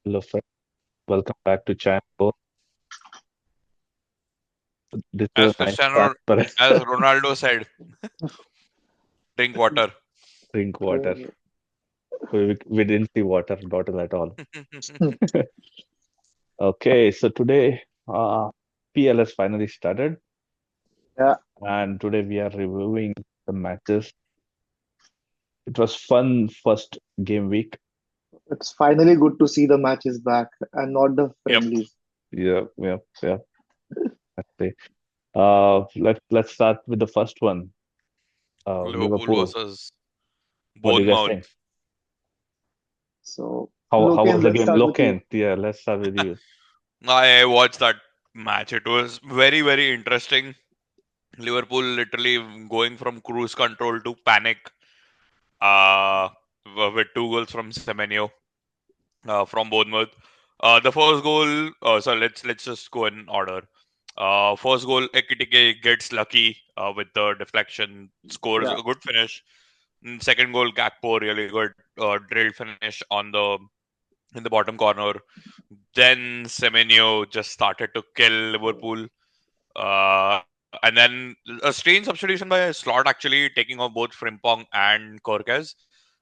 Hello, friend. Welcome back to channel. This is As a nice chat Cristiano, for us. as Ronaldo said, drink water. Drink water. So, We didn't see water bottle at all. Okay, so today PL has finally started, yeah, and today we are reviewing the matches. It was fun first game week. it's finally good to see the matches back and not the Yep. friendlies. Yeah, yeah, yeah. Let's see. Let's start with the first one. Liverpool Liverpool. versus What do you guys Bournemouth. think? So, How was Loken, the let's game? start with you. Loken, yeah, let's start with you. I watched that match. It was very, very interesting. Liverpool literally going from cruise control to panic uh, with two goals from Semenyo from Bournemouth. The first goal, so let's just go in order. First goal, Ekitike gets lucky with the deflection, scores Yeah, a good finish. Second goal, Gakpo, really good drilled finish on the in the bottom corner. Then Semenyo just started to kill Liverpool. And then a strange substitution by Slot actually taking off both Frimpong and Corquez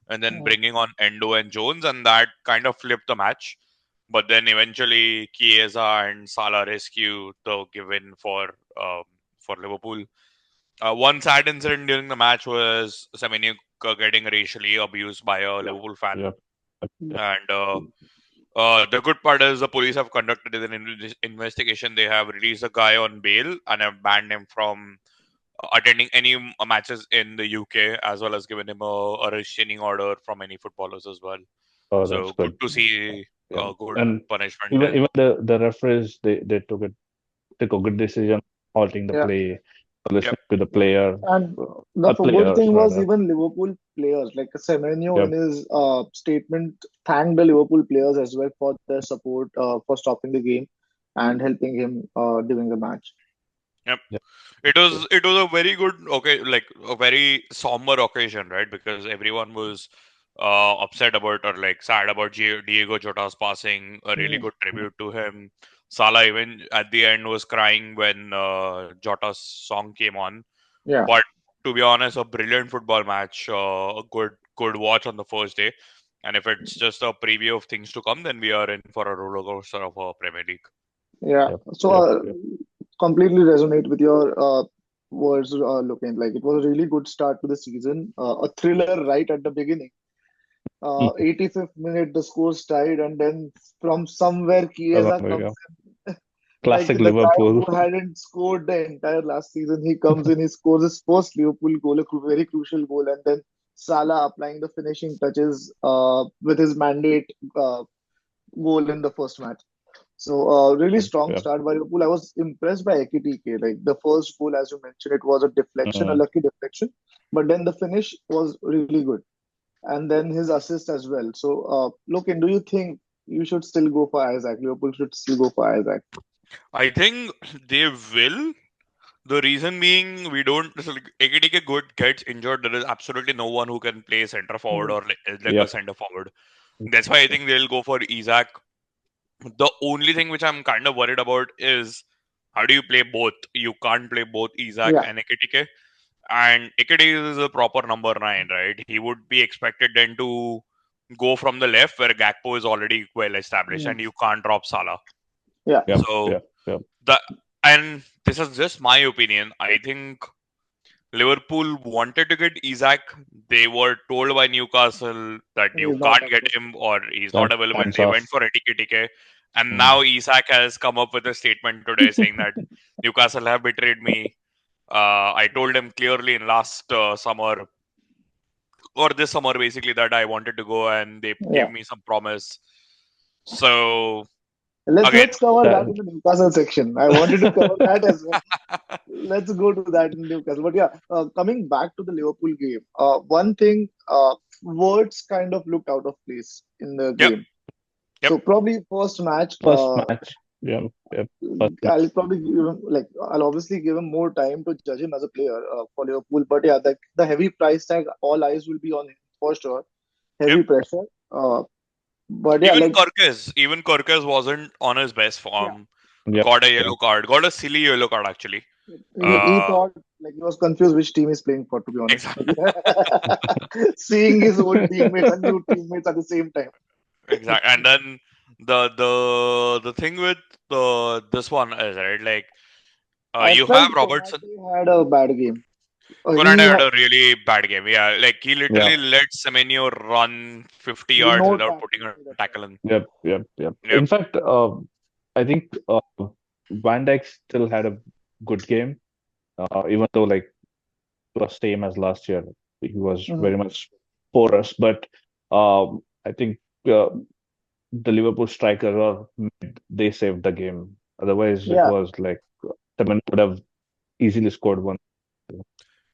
and then mm, bringing on Endo and Jones, and that kind of flipped the match. But then eventually Chiesa and Salah rescue the given um, for Liverpool. One sad incident during the match was Semenyo getting racially abused by a Liverpool fan, Yeah, yeah. and the good part is the police have conducted an investigation. They have released a guy on bail and have banned him from attending any matches in the UK, as well as given him a restraining order from any footballers as well. Oh, that's So good good. to see Yeah, a good and punishment even there. even the referees they took a good decision halting the yeah. play, listening Yep. to the player, And uh, the good players thing was rather. even Liverpool players, like Semenyo Yeah, in his statement, thanked the Liverpool players as well for their support, for stopping the game and helping him during the match. Yep. yeah, It was a very good like a very somber occasion, right? Because everyone was upset about or like sad about Diego Jota's passing. A really Mm, good tribute to him. Salah even at the end was crying when Jota's song came on. yeah, But to be honest, a brilliant football match, a good watch on the first day. And if it's just a preview of things to come, then we are in for a roller coaster of a Premier League. yeah. yeah, So, yeah, yeah. completely resonate with your words, looking like it was a really good start to the season, a thriller right at the beginning. 85th minute, the score's tied, and then from somewhere Chiesa Yeah. comes in, like Classic the guy Liverpool. who hadn't scored the entire last season. He comes in, he scores his first Liverpool goal, a very crucial goal, and then Salah applying the finishing touches with his mandate goal in the first match. So, really strong Yeah. start by Liverpool. I was impressed by Ekitike. Like the first goal, as you mentioned, it was a deflection, a Mm. lucky deflection, but then the finish was really good, and then his assist as well. So, look, and do you think you should still go for Isaac? Liverpool should still go for Isaac. I think they will. The reason being, we don't. So like, Ekitike good gets injured. There is absolutely no one who can play center forward Hmm. or like a Yep. center forward. That's why I think they'll go for Isak. The only thing which I'm kind of worried about is how do you play both? You can't play both Isak Yeah. and Ekitike. And Ekitike is a proper number nine, right? He would be expected then to go from the left where Gakpo is already well established, Hmm. and you can't drop Salah. Yeah. Yep. So Yep. Yep. the and this is just my opinion. I think Liverpool wanted to get Isak. They were told by Newcastle that you He's not can't get available. him or he's Yep. not available. Hands They off. went for Etike. And Mm. now Isak has come up with a statement today saying that Newcastle have betrayed me. I told them clearly in last summer or this summer basically that I wanted to go and they gave Yeah. me some promise. So again, Let's cover that That, in the Newcastle section. I wanted to cover that as well. Let's go to that in Newcastle. But yeah, coming back to the Liverpool game, one thing, words kind of looked out of place in the yep, game. yep, So probably first match, first match. Yep. Yep. First match. I'll probably give him, like, I'll obviously give him more time to judge him as a player for Liverpool. But yeah, the heavy price tag, all eyes will be on him for sure. yep. Heavy pressure. Uh, But yeah, like Even Korkes wasn't on his best yeah, form. Yep. Got a Yep. yellow card. Got a silly yellow card actually. he Uh, thought like he was confused which team he's playing for, to be honest. exactly. Seeing his old teammates and new teammates at the same time. Exactly. And then the thing with the this one is right, like I you felt have Robertson. Konate had a bad game. Konate had a really bad game. Yeah, like he Yeah. literally let Semenyo run 50 with yards no without putting tackles a made at tackle all. in. Yep. Yep. Yep. Yep. In fact, I think Van Dijk still had a good game, even though like it was same as last year. He was Mhm. very much porous, but I think the Liverpool strikers or they saved the game. Otherwise, it Yeah, was like Semen would have easily scored one.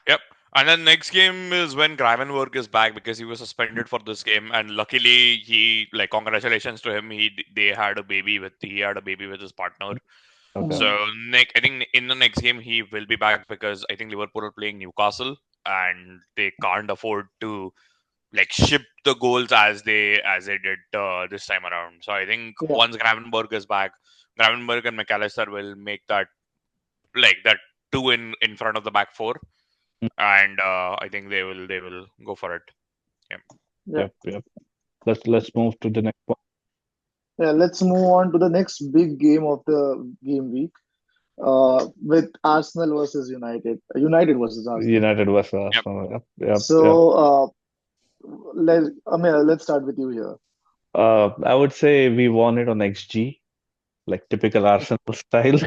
Yep. And then next game is when Gravenberg is back because he was suspended for this game, and luckily he like congratulations to him. He had a baby with his partner. Okay. mhm. So I think in the next game he will be back because I think Liverpool are playing Newcastle and they can't afford to like ship the goals as they did this time around. So I think Yeah, once Gravenberg is back, Gravenberg and McAllister will make that two in front of the back four, and I think they will go for it. Yeah. yeah, Yep. Yep. Let's move to the next one. yeah. Let's move on to the next big game of the game week. With Arsenal versus United. United versus Arsenal. United versus Yep. Arsenal. Yep. Yep. Yep. So, let's start with you here. I would say we won it on XG, like typical Arsenal style.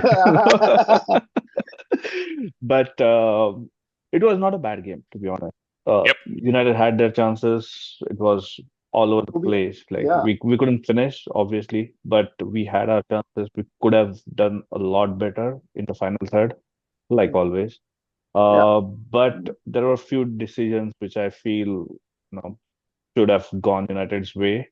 But it was not a bad game, to be honest. Yep. United had their chances. It was all over the To be, place. Like yeah, we couldn't finish, obviously, but we had our chances. We could have done a lot better in the final third, like always. yeah, But there were a few decisions which I feel, should have gone United's way.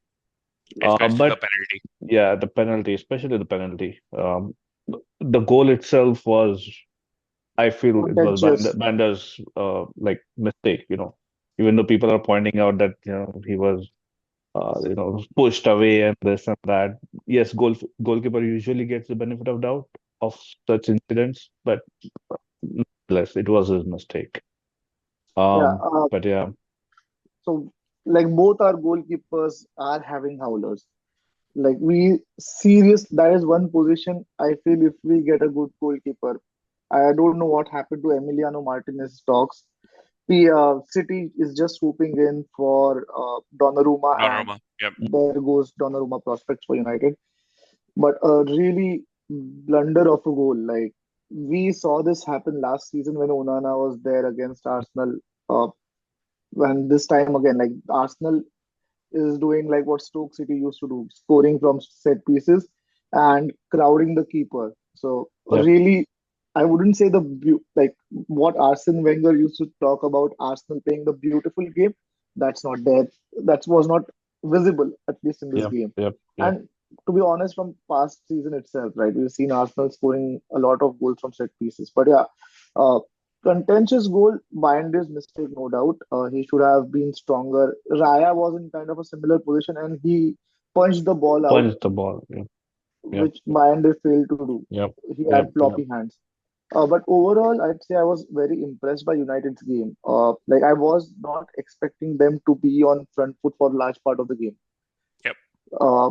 Especially the But penalty. yeah, the penalty, especially the penalty. The goal itself was, I feel it was contentious. Bander's like mistake, even though people are pointing out that he was pushed away and this and that. Yes, goalkeeper usually gets the benefit of doubt of such incidents, but nonetheless, it was his mistake. Yeah. But yeah, So, like both our goalkeepers are having howlers. Like that is one position I feel if we get a good goalkeeper. I don't know what happened to Emiliano Martinez talks. The City is just swooping in for Donnarumma, and Donnarumma. Yep. there goes Donnarumma prospects for United. But a really blunder of a goal. Like we saw this happen last season when Onana was there against Arsenal. And this time again, like Arsenal is doing like what Stoke City used to do, scoring from set pieces and crowding the keeper. So yep, really, I wouldn't say like what Arsene Wenger used to talk about Arsenal playing the beautiful game. That's not there. That was not visible at least in this yep, game. yep, yep, And to be honest, from past season itself, right, we've seen Arsenal scoring a lot of goals from set pieces. But yeah, uh, contentious goal, Binder's mistake, no doubt. He should have been stronger. Raya was in kind of a similar position and he punched the ball out, punch the ball. Yep, yep, which Binder failed to do. yep, He yep, had yep. floppy hands. But overall, I'd say I was very impressed by United's game. Like I was not expecting them to be on front foot for a large part of the game. Yep. Uh,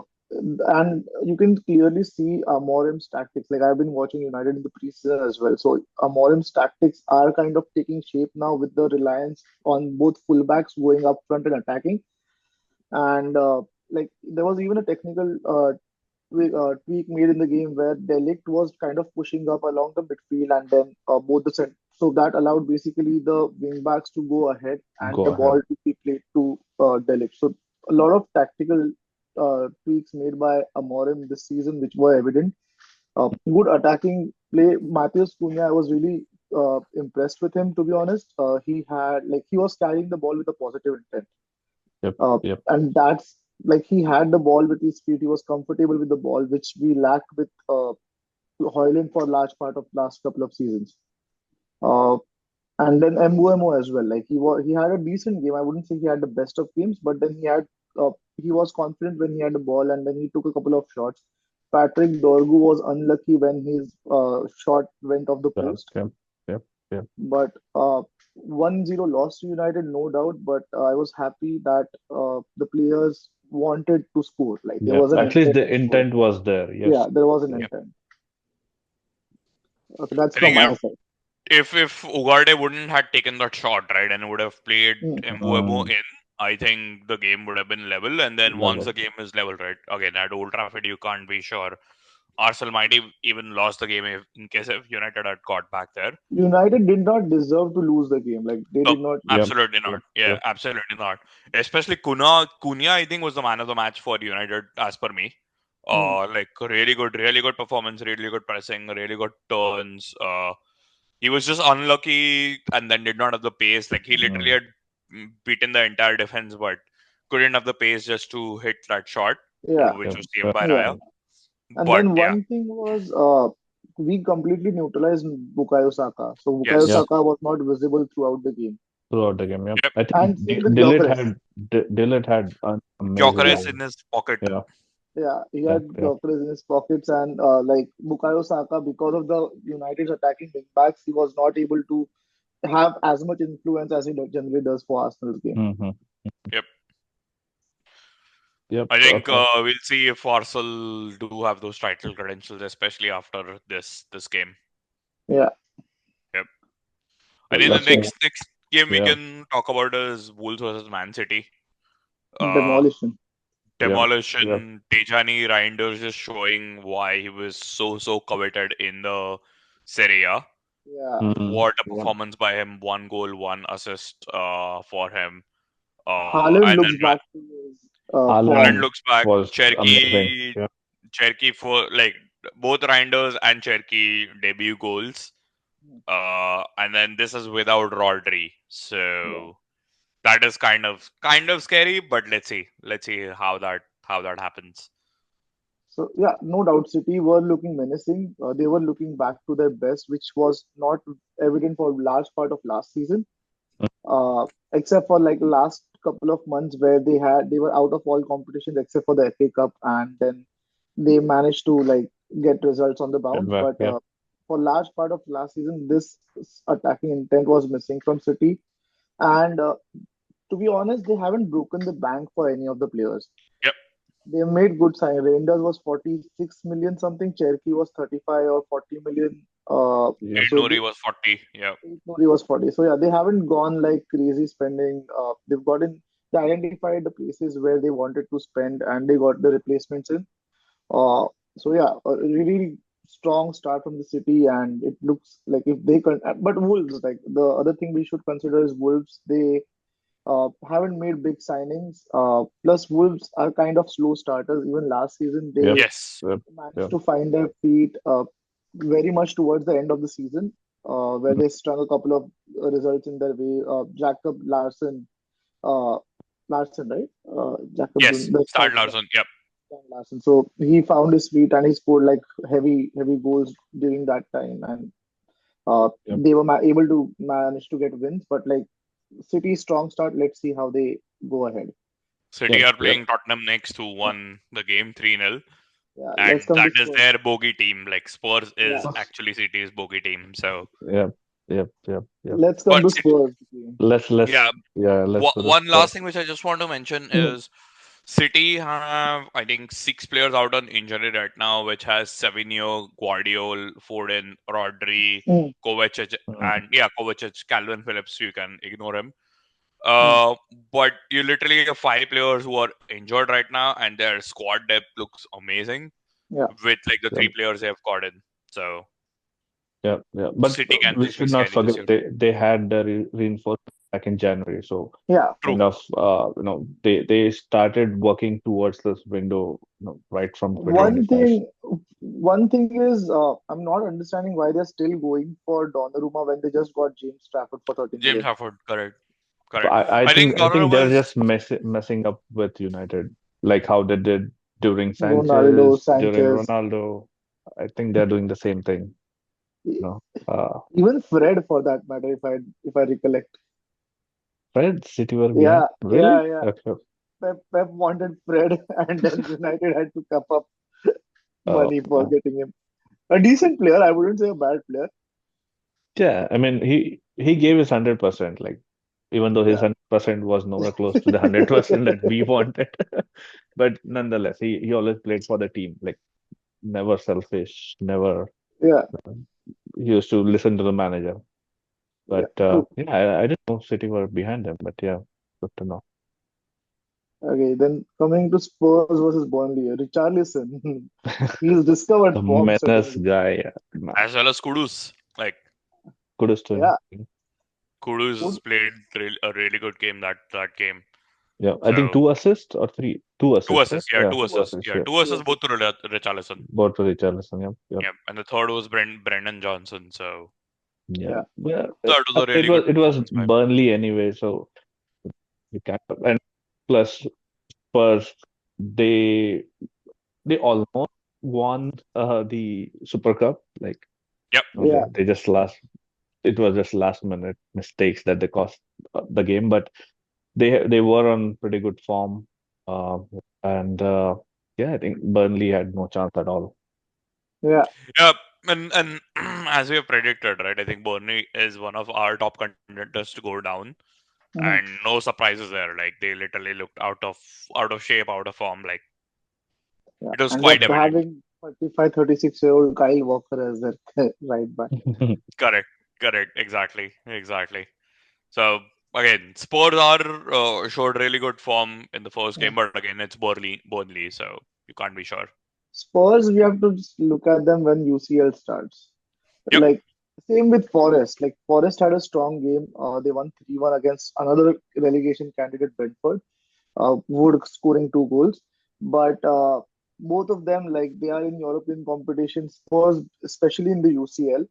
and you can clearly see Amorim's tactics. Like I've been watching United in the preseason as well. So Amorim's tactics are kind of taking shape now with the reliance on both fullbacks going up front and attacking. And like there was even a technical tweak made in the game where Delict was kind of pushing up along the midfield and then both the center. So that allowed basically the wing backs to go ahead and Go the ahead. ball to be played to Delict. So a lot of tactical tweaks made by Amorim this season, which were evident. Good attacking play. Matheus Cunha, I was really impressed with him, to be honest. He was carrying the ball with a positive intent. Yep, Uh, yep, and that's like he had the ball with his feet. He was comfortable with the ball, which we lacked with Hoyland for a large part of last couple of seasons. Uh, and then Mbuemo as well. Like he had a decent game. I wouldn't say he had the best of games, but then he had he was confident when he had the ball, and then he took a couple of shots. Patrick Dorgu was unlucky when his shot went off the Yeah, post. yeah, yeah, yeah, But 1-0 loss to United, no doubt. But I was happy that the players wanted to score. Like there yeah. was an At least intent the of scoring. intent was there. Yeah, Yes. there was an Yeah. Yep. intent. Okay, that's I from think my side. if Ugarte wouldn't had taken that shot, right, and would have played Mm, Mbuemo Mm, in, I think the game would have been level. And then once level. the game is level, right, again at Old Trafford, you can't be sure. Arsenal might have even lost the game in case if United had got back there. United did not deserve to lose the game. Like they No, did not. Yep, absolutely not. yep, Yeah, yep. absolutely not. Especially Cunha, I think was the man of the match for United as per me. Mm, Like really good performance, really good pressing, really good turns. He was just unlucky and then did not have the pace. Like he literally Mm, had beaten the entire defense, but couldn't have the pace just to hit that shot, yeah, which yep, was saved yep, by yeah. Raya. yep. And But then yeah, one thing was we completely neutralized Bukayo Saka. So Bukayo Yep. yes, Saka was not visible throughout the game. Throughout the game. Yep. yep. I think And same with Dillit Gyökeres. had Dillit had an Yeah, Gyökeres amazing. in his pocket. Yeah, yeah. He yeah, had yeah. Gyökeres in his pockets, and like Bukayo Saka, because of the United's attacking wing backs, he was not able to have as much influence as he generally does for Arsenal's game. Mm-hmm. Yep. Yep. I think Okay. we'll see if Arsenal do have those title credentials, especially after this game. Yeah, Yep. I so think the let's That's see. next game we yeah, can talk about is Wolves versus Man City. Uh, Demolition. yeah, yeah. Demolition, Tejani Reinders just showing why he was so coveted in the Serie A. Yeah, Mm, What a yeah. performance by him! 1 goal, 1 assist for him. Haaland And then looks back to his Haaland form. Haaland looks back. was amazing. Cherky, Yeah, Cherky for like both Reinders and Cherky debut goals. And then this is without Rodri, Yeah. so that is kind of scary. But let's see how that happens. So yeah, no doubt, City were looking menacing. They were looking back to their best, which was not evident for a large part of last season, except for like last couple of months where they were out of all competitions except for the FA Cup, and then they managed to like get results on the get bounce. back. But Yeah, for large part of last season, this attacking intent was missing from City, and to be honest, they haven't broken the bank for any of the players. Yep, They made good sign. Rangers was 46 million something. Cherokee was 35 or 40 million. yeah, So Nuri was 40. Yep, Nuri was 40. So yeah, they haven't gone like crazy spending. They identified the places where they wanted to spend, and they got the replacements in. Uh, so yeah, a really strong start from the City, and it looks like if they can. But Wolves, like the other thing we should consider is Wolves. They haven't made big signings. Plus, Wolves are kind of slow starters. Even last season, yep, they yes, yep, managed yep. to find their feet very much towards the end of the season, where Mm, they strung a couple of results in their way. Jacob uh, Larson, right? Jacob, yes. the Start striker, Larson. Yep. Larson. So he found his feet and he scored like heavy goals during that time, and yep. they were able to manage to get wins. But like City strong start. Let's see how they go ahead. City Yep, are yep. playing Tottenham next, who won the game 3-0, Yeah, let's and come to that is Spurs. their bogey team. Like Spurs is Yeah, actually City's bogey team. So, Yep, yep, yep, yep. let's come but to it, Spurs. yeah. Yeah, let's do this One last first. thing which I just want to mention Mm, is City have, I think, 6 players out on injury right now, which has Savinho, Guardiol, Foden, Rodri, mm, Kovacic, Mm, and yeah, Kovacic, Calvin Phillips. You can ignore him. mm. But you literally have 5 players who are injured right now, and their squad depth looks amazing Yeah. with like the yep, 3 players they have got in. So yep, yeah. But City can we be should not scary this forget year. they had the reinforcement back in January. So Yeah. True. kind of they started working towards this window, right from One 2025. thing, one thing is, I'm not understanding why they're still going for Donnarumma when they just got James Trafford for 30 James million. Harford, correct, So correct. I I think think Donnarumma they're is just messing up with United, like how they did during Ronaldo, Sanchez, during Sanchez, Ronaldo. I think they're doing the same thing. e- No, uh, even Fred for that matter, if I recollect. Fred, City were behind. Yeah, Really? yeah, yeah. Okay. Pep wanted Fred, and then United had to cup up Uh, money for getting him. A decent player, I wouldn't say a bad player. yeah, I mean he gave his 100%, like even though his Yeah. 100% was nowhere close to the 100% that we wanted. But nonetheless, he always played for the team, like never selfish, never Yeah. he used to listen to the manager. Yeah. But True. yeah, I didn't know City were behind him, but yeah, good to know. Okay. Then coming to Spurs versus Burnley, Richarlison. He's discovered The form menace suddenly. guy, yeah, man, As well as Kudus. Like kudos to Yeah. him. Kudus Good. played a really good game that game. Yeah, I think So two assists or three, two two assists, right? assists, yeah, Yeah, two two assists, assists. yeah, Yeah, two Two assists both assists. to Richarlison. both for Richarlison. Yep, yep. Yeah, and the third was Brendan Johnson. So Yeah, Yeah. well, that I was a mean, really good it was performance by him. Burnley anyway, so you can't. And plus Spurs, they they almost won the Super Cup. Like Yep. you know, Yeah. they just last. It was just last minute mistakes that they cost the game, but they were on pretty good form. Uh, and yeah, I think Burnley had no chance at all. Yeah. Yeah, and as we have predicted, right? I think Burnley is one of our top contenders to go down, Mhm. and no surprises there. Like they literally looked out of shape, out of form. Like Yeah. it was And quite they're evident. having 35, 36-year-old Kyle Walker as their right back. Correct, correct, exactly, exactly. So again, Spurs are showed really good form in the first Yeah. game, but again, it's Burnley, so you can't be sure. Spurs, we have to just look at them when UCL starts. Yep. Like, same with Forest. Like, Forest had a strong game. They won 3-1 against another relegation candidate, Brentford. Wood scoring 2 goals. But both of them, like, they are in European competition. Spurs, especially in the UCL,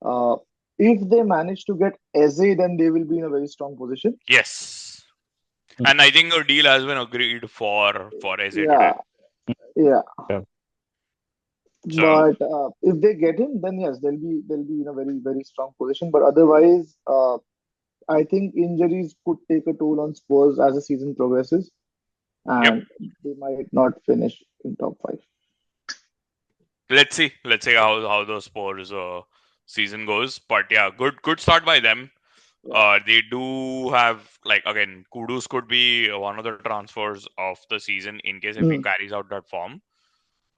uh, if they manage to get Eze, then they will be in a very strong position. Yes, and I think a deal has been agreed for Eze today. Yeah, yeah. Yeah, So But if they get him, then yes, they'll be in a very very strong position. But otherwise, I think injuries could take a toll on Spurs as the season progresses, yep. and they might not finish in top five. Let's see how the Spurs season goes. But yeah, good start by them. Yeah. They do have like again, Kudus could be one of the transfers of the season in case if he Hmm. carries out that form.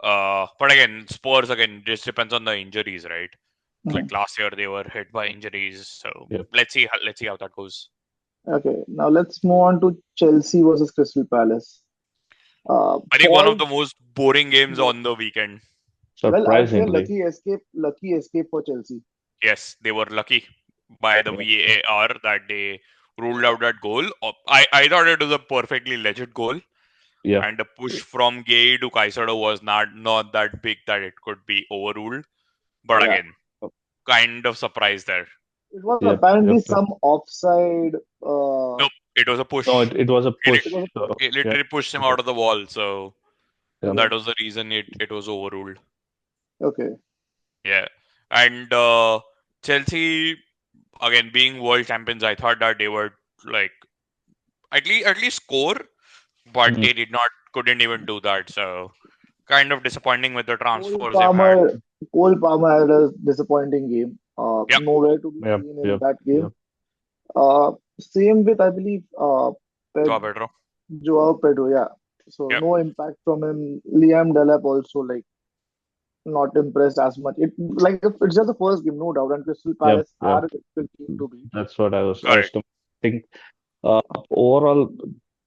But again, Spurs again just depends on the injuries, right? Hmm. Like last year they were hit by injuries, so yeah. let's see how that goes. Okay, now let's move on to Chelsea versus Crystal Palace. I think one of the Points. most boring games Yeah. on the weekend. Well, I'd say Surprisingly, lucky escape for Chelsea. Yes, they were lucky by the yeah, VAR that they ruled out that goal. I thought it was a perfectly legit goal, yeah, and the push from Gay to Caicedo was not that big that it could be overruled. But Yeah, again, kind of surprised there. it was yep, apparently yep, yep. some offside. Nope, it was a No, push. it was a It, It push. was a push. So it yeah, literally pushed him yeah, out of the wall, so yeah. Okay, that was the reason it was overruled. okay. Yeah, and Chelsea again being world champions, I thought that they would like at least score, but Mhm. they did not couldn't even do that. So kind of disappointing with the Cole transfers they've had. Palmer, Cole Palmer had a disappointing game. Yep, Nowhere to be Yep, seen in yep, that game. yep. Same with, I believe, Joao Ped, Pedro. Joao Pedro. Yeah. So Yep, no impact from him. Liam Delap also like not impressed as much. It's just the first game, no doubt. And Crystal Yep, Palace yep. are a difficult team to beat. That's what I was correct. thinking. Uh, Overall,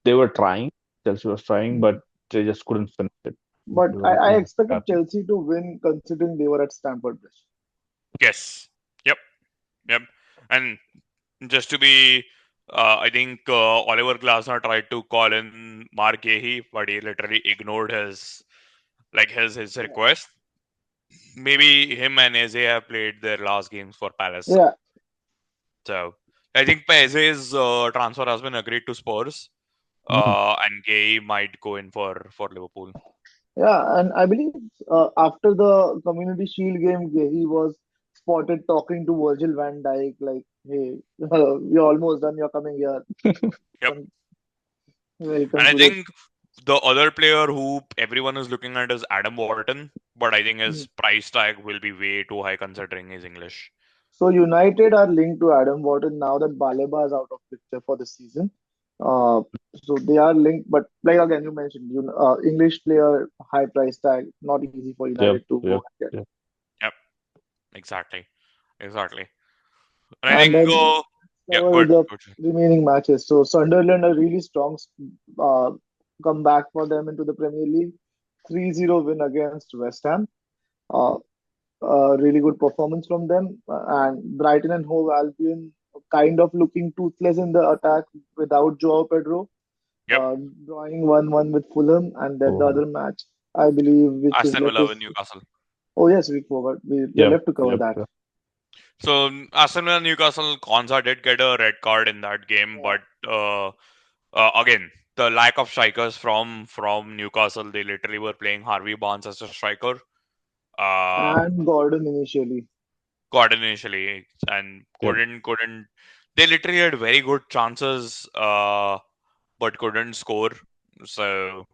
they were trying. Chelsea was trying, Hmm. but they just couldn't finish it. But I Liverpool expected happened. Chelsea to win considering they were at Stamford Bridge. Yes. Yep. Yep. And just to be, I think Oliver Glasner tried to call in Mark Gahey, but he literally ignored his Yeah. request. Maybe him and Eze have played their last games for Palace. Yeah. So I think Eze's transfer has been agreed to Spurs, Mhm. and Gay might go in for Liverpool. Yeah, and I believe after the Community Shield game, he was spotted talking to Virgil van Dijk like, "Hey, you're almost done. You're coming here." Yep. Some, Welcome And I to the. think the other player who everyone is looking at is Adam Wharton, but I think his price tag will be way too high considering his English. So United are linked to Adam Wharton now that Baleba is out of picture for the season. Uh, so they are linked, but like again you mentioned, English player, high price tag, not easy for Yep, United to go yep, and get. yep. Yep, exactly, exactly. And I And think, then yeah, cover good, the good. remaining matches. So Sunderland a really strong uh, comeback for them into the Premier League. 3-0 win against West Ham. Uh, really good performance from them. And Brighton and Hove Albion kind of looking toothless in the attack without Joao Pedro, Yep, drawing 1-1 with Fulham. And then the Oh, other match, I believe, which is Aston left Villa is. with Newcastle. Oh, yes, we forgot. We yep, left to cover yep, that. yep. So Aston Villa Newcastle, Konsa did get a red card in that game, Yeah. but again, the lack of strikers from Newcastle, they literally were playing Harvey Barnes as a striker. Uh, And Gordon initially. Gordon initially and Yep. couldn't. They literally had very good chances, but couldn't score. So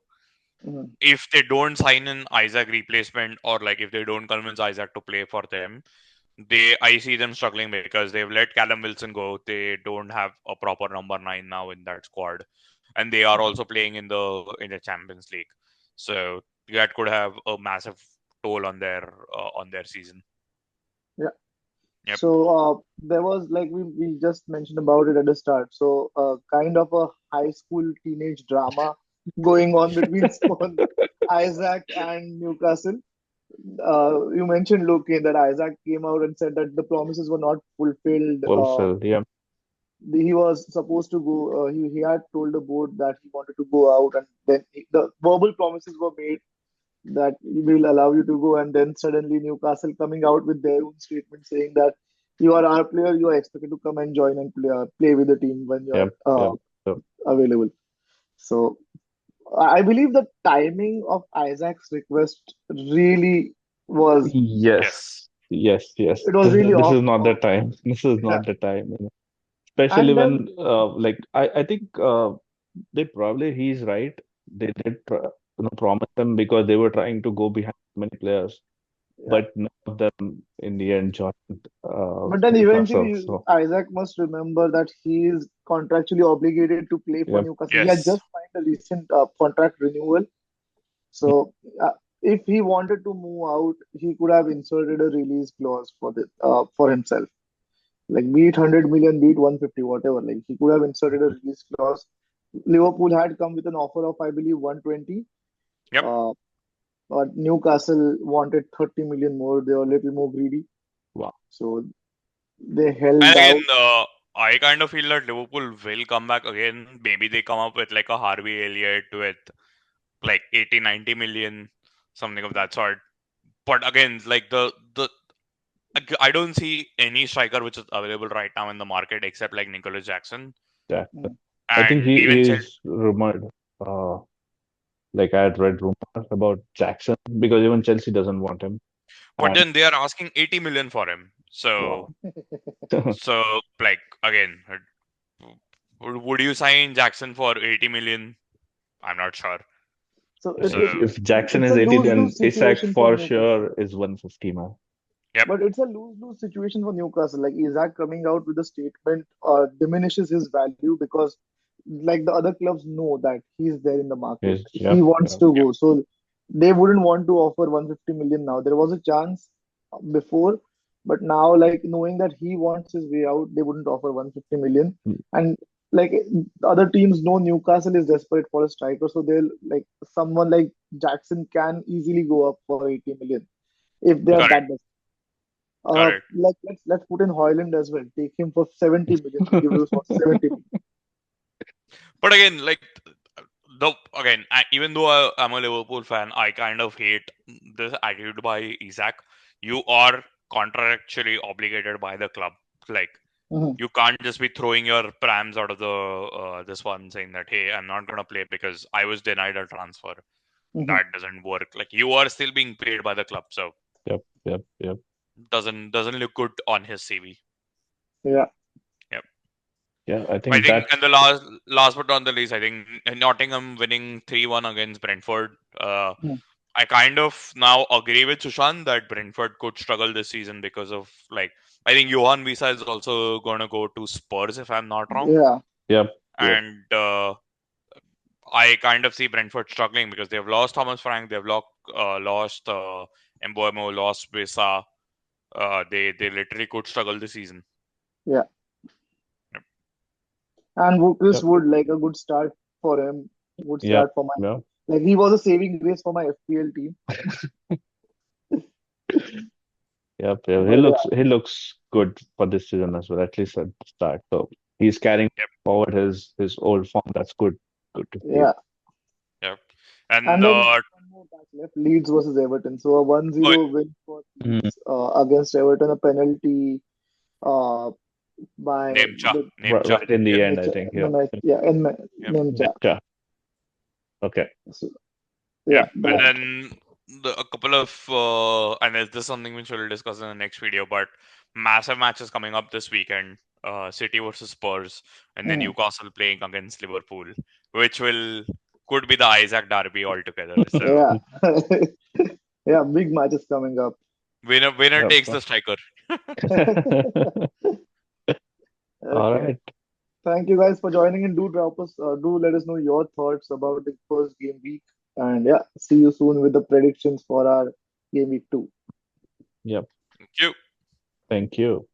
Mhm. if they don't sign an Isaac replacement, or like if they don't convince Isaac to play for them, I see them struggling because they've let Callum Wilson go. They don't have a proper number 9 now in that squad, and they are also playing in the Champions League. So that could have a massive toll on their season. Yeah. Yep. So there was like we just mentioned about it at the start. So kind of a high school teenage drama going on between Isaac and Newcastle. You mentioned Luke that Isaac came out and said that the promises were not fulfilled. Fulfilled. Yep. He was supposed to go. He had told the board that he wanted to go out, and then the verbal promises were made that we will allow you to go, and then suddenly Newcastle coming out with their own statement saying that you are our player, you are expected to come and join and play with the team when you are Yep. Yep. Yep. available. So I believe the timing of Isaac's request really was Yes. Yes. Yes. Yes. it was This really this off. is not the time. This is Yeah. not the time. Especially And then when like I think they probably he's right. They did promise them because they were trying to go behind many players, yeah. but none of them in the end joined But then Newcastle. eventually So Isaac must remember that he is contractually obligated to play for yep. Newcastle. He had Yes. just signed a recent contract renewal. So if he wanted to move out, he could have inserted a release clause for himself. Like be it 100 million, be it 150, whatever. Like he could have inserted a release clause. Liverpool had come with an offer of I believe 120. Yep. Uh, but Newcastle wanted 30 million more. They were a little more greedy. Wow. So they And held again, out. I kind of feel that Liverpool will come back again. Maybe they come up with like a Harvey Elliott with like 80, 90 million, something of that sort. But again, like I don't see any striker which is available right now in the market except like Nicholas Jackson. Jackson. Mm. I think And he even is rumored. Uh, like I had read rumors about Jackson because even Chelsea doesn't want him. but And then they are asking 80 million for him. So, wow. like again, would you sign Jackson for 80 million? I'm not sure. So Yeah, So, if Jackson it's a is 80, lose-lose then Isak situation for for Newcastle. sure is 150 man. yep, But it's a lose-lose situation for Newcastle. Like Isak coming out with a statement diminishes his value because like the other clubs know that he's there in the market. Is He yep, wants yep, to yep, go. So they wouldn't want to offer 150 million now. There was a chance before, but now like knowing that he wants his way out, they wouldn't offer 150 million. And like other teams know Newcastle is desperate for a striker, so they'll like someone like Jackson can easily go up for 80 million if they are yep. that correct, desperate. correct. Like let's put in Hoyland as well. Take him for 70 million. We'll give you for 70 million. But again, like even though I'm a Liverpool fan, I kind of hate this attitude by Isak. You are contractually obligated by the club. Like Mhm, you can't just be throwing your prams out of the this one saying that hey, I'm not gonna play because I was denied a transfer. mhm. That doesn't work. Like you are still being paid by the club, so Yep, yep, yep. doesn't look good on his CV. Yeah. Yep. Yeah, I I think think, that's and the last but not the least, I think Nottingham winning 3-1 against Brentford. Hmm. I kind of now agree with Sushant that Brentford could struggle this season because of like I think Johan Visa is also gonna go to Spurs if I'm not wrong, Yeah, yep, yep, and I kind of see Brentford struggling because they've lost Thomas Frank, they've lost Embuemo, lost Visa. They literally could struggle this season. yeah. Yep. And Chris yep, Wood, like a good start for him. Good yep, start for my yep. like he was a saving grace for my FPL team. Yep, yeah. But yeah, He looks good for this season as well, at least at the start. So he's carrying Yep. forward his old form. That's good. Good to see. yeah. Yep. And And then one more match left, Leeds versus Everton. So a oh, 1-0 win for Mm, Leeds against Everton, a penalty uh, by Nemcha, the Nemcha. right in the Yep. end, I Nature, think. no, Yep. no, yeah, in Yep. Nemcha. Yeah. Okay. So, Yep. yeah, And that. then a couple of and this is something which we'll discuss in the next video, but massive matches coming up this weekend. City versus Spurs, and then Mm, Newcastle playing against Liverpool, which will could be the Isak derby altogether. So yeah, yeah, big matches coming up. winner Yep. takes the striker. All Okay. right. Thank you guys for joining in. Do let us know your thoughts about the first game week. And yeah, see you soon with the predictions for our game week 2. Yep. Thank you. Thank you.